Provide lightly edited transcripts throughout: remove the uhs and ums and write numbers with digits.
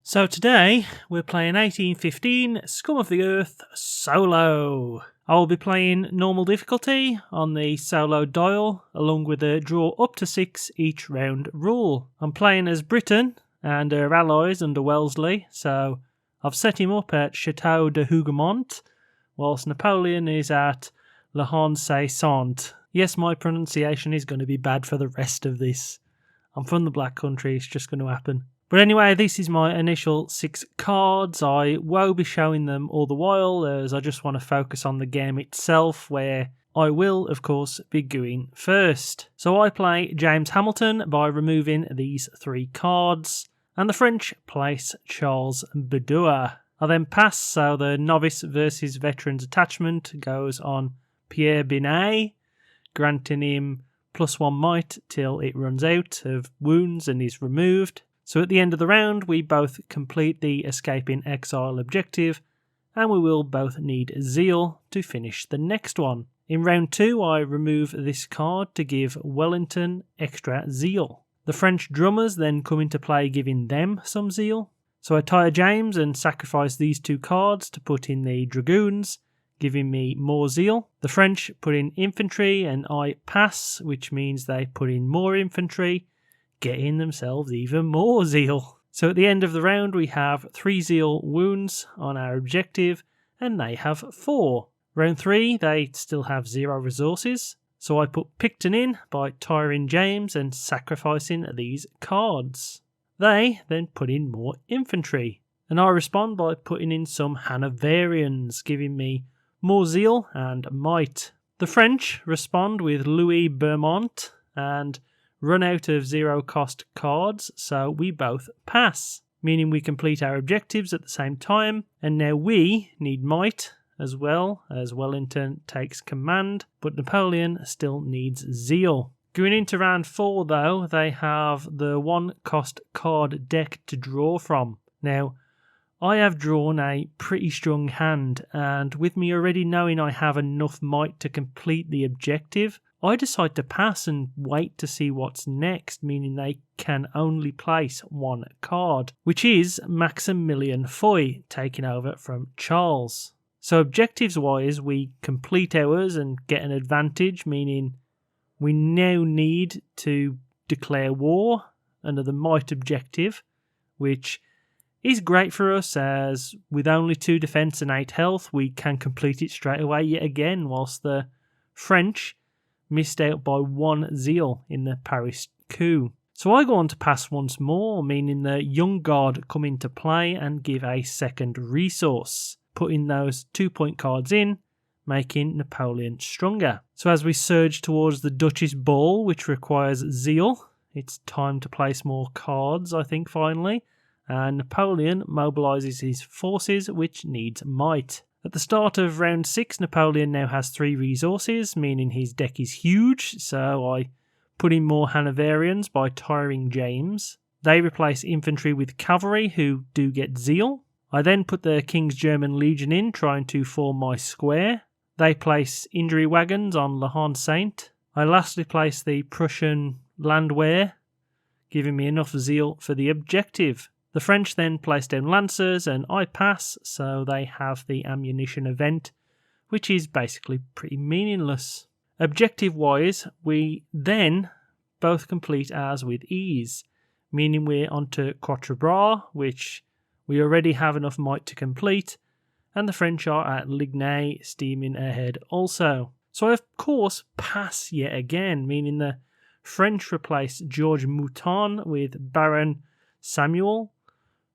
So today we're playing 1815 Scum of the Earth solo. I will be playing normal difficulty on the solo dial along with a draw up to 6 each round rule. I'm playing as Britain and her allies under Wellesley, so I've set him up at Chateau de Hougoumont whilst Napoleon is at Le Honce-Saint. Yes, my pronunciation is going to be bad for the rest of this. I'm from the Black Country, it's just going to happen. But anyway, this is my initial 6 cards. I won't be showing them all the while, as I just want to focus on the game itself, where I will, of course, be going first. So I play James Hamilton by removing these 3 cards, and the French place Charles Bedouin. I then pass, so the novice versus veterans attachment goes on Pierre Binet, granting him +1 might till it runs out of wounds and is removed. So at the end of the round, we both complete the Escaping Exile objective, and we will both need Zeal to finish the next one. In round 2, I remove this card to give Wellington extra Zeal. The French drummers then come into play, giving them some Zeal. So I tire James and sacrifice these 2 cards to put in the Dragoons, giving me more Zeal. The French put in infantry and I pass, which means they put in more infantry, getting themselves even more Zeal. So at the end of the round we have 3 Zeal wounds on our objective and they have 4. Round 3 they still have 0 resources, so I put Picton in by tiring James and sacrificing these cards. They then put in more infantry, and I respond by putting in some Hanoverians, giving me more Zeal and might. The French respond with Louis Bermont and run out of 0 cost cards, so we both pass, meaning we complete our objectives at the same time, and now we need might as well as Wellington takes command, but Napoleon still needs Zeal. Going into round 4 though, they have the 1 cost card deck to draw from. Now, I have drawn a pretty strong hand, and with me already knowing I have enough might to complete the objective, I decide to pass and wait to see what's next, meaning they can only place 1 card, which is Maximilian Foy taking over from Charles. So objectives wise, we complete ours and get an advantage, meaning we now need to declare war under the might objective, which is great for us, as with only 2 defence and 8 health, we can complete it straight away yet again, whilst the French missed out by 1 Zeal in the Paris coup. So I go on to pass once more, meaning the Young Guard come into play and give a second resource, putting those 2-point cards in, making Napoleon stronger. So as we surge towards the Duchess Ball, which requires Zeal, it's time to place more cards, I think, finally, and Napoleon mobilises his forces, which needs might. At the start of round 6, Napoleon now has 3 resources, meaning his deck is huge, so I put in more Hanoverians by tiring James. They replace infantry with cavalry, who do get Zeal. I then put the King's German Legion in, trying to form my square. They place injury wagons on Le Honce-Saint. I lastly place the Prussian Landwehr, giving me enough Zeal for the objective. The French then place down lancers and I pass, so they have the ammunition event, which is basically pretty meaningless. Objective-wise, we then both complete ours with ease, meaning we're onto Quatre Bras, which we already have enough might to complete, and the French are at Ligny, steaming ahead also. So I, of course, pass yet again, meaning the French replace Georges Mouton with Baron Samuel.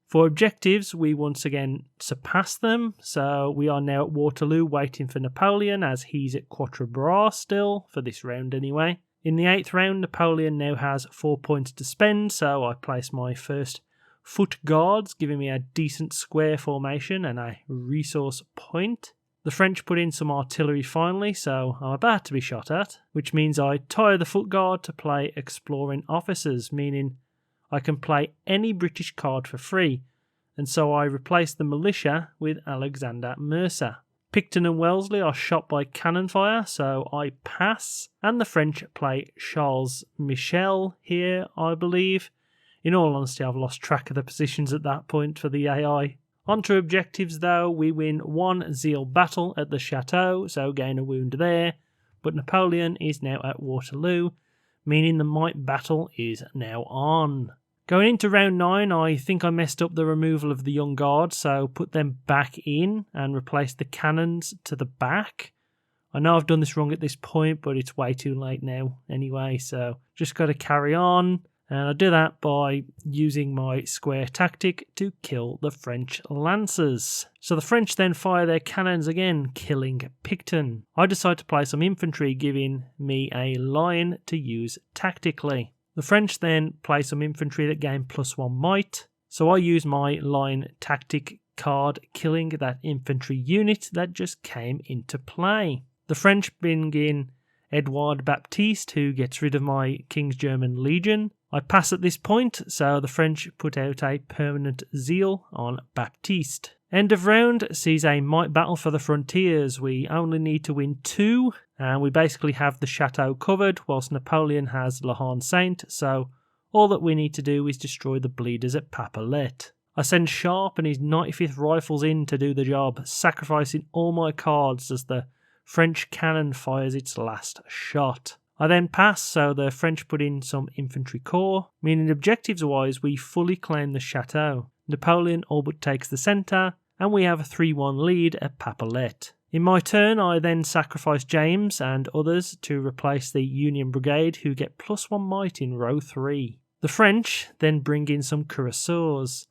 For objectives, we once again surpass them, so we are now at Waterloo waiting for Napoleon, as he's at Quatre Bras still, for this round anyway. In the 8th round, Napoleon now has 4 points to spend, so I place my first foot guards, giving me a decent square formation and a resource point. The French put in some artillery finally, so I'm about to be shot at, which means I tire the foot guard to play exploring officers, meaning I can play any British card for free, and so I replace the militia with Alexander Mercer. Picton and Wellesley are shot by cannon fire, so I pass, and the French play Charles Michel here, I believe, In all honesty, I've lost track of the positions at that point for the AI. On to objectives though, we win 1 zeal battle at the chateau, so gain a wound there, but Napoleon is now at Waterloo, meaning the might battle is now on. Going into round 9, I think I messed up the removal of the young guard, so put them back in and replaced the cannons to the back. I know I've done this wrong at this point, but it's way too late now anyway, so just got to carry on. And I do that by using my square tactic to kill the French lancers. So the French then fire their cannons again, killing Picton. I decide to play some infantry, giving me a line to use tactically. The French then play some infantry that gain +1 might. So I use my line tactic card, killing that infantry unit that just came into play. The French bring in Edouard Baptiste, who gets rid of my King's German Legion. I pass at this point, so the French put out a permanent zeal on Baptiste. End of round sees a might battle for the frontiers. We only need to win 2, and we basically have the chateau covered, whilst Napoleon has La Haine Sainte, so all that we need to do is destroy the bleeders at Papelet. I send Sharp and his 95th Rifles in to do the job, sacrificing all my cards as the French cannon fires its last shot. I then pass, so the French put in some infantry corps, meaning objectives-wise we fully claim the chateau. Napoleon all but takes the centre, and we have a 3-1 lead at Papelet. In my turn, I then sacrifice James and others to replace the Union Brigade, who get +1 might in row 3. The French then bring in some cuirassiers,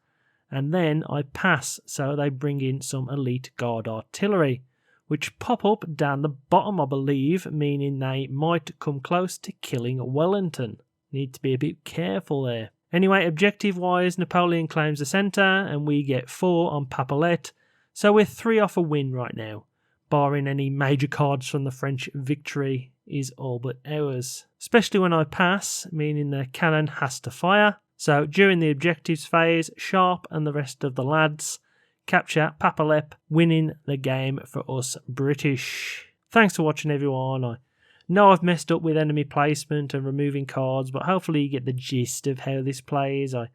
and then I pass, so they bring in some elite guard artillery, which pop up down the bottom, I believe, meaning they might come close to killing Wellington. Need to be a bit careful there. Anyway, objective-wise, Napoleon claims the centre, and we get 4 on Papelet, so we're 3 off a win right now, barring any major cards from the French victory is all but ours. Especially when I pass, meaning the cannon has to fire. So during the objectives phase, Sharp and the rest of the lads capture Papelet, winning the game for us British. Thanks for watching, everyone. I know I've messed up with enemy placement and removing cards, but hopefully you get the gist of how this plays. I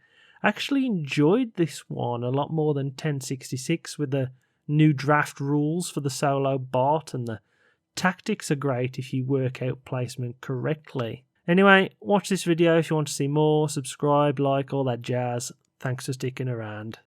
actually enjoyed this one a lot more than 1066 with the new draft rules for the solo bot, and the tactics are great if you work out placement correctly. Anyway, watch this video if you want to see more, subscribe, like, all that jazz. Thanks for sticking around.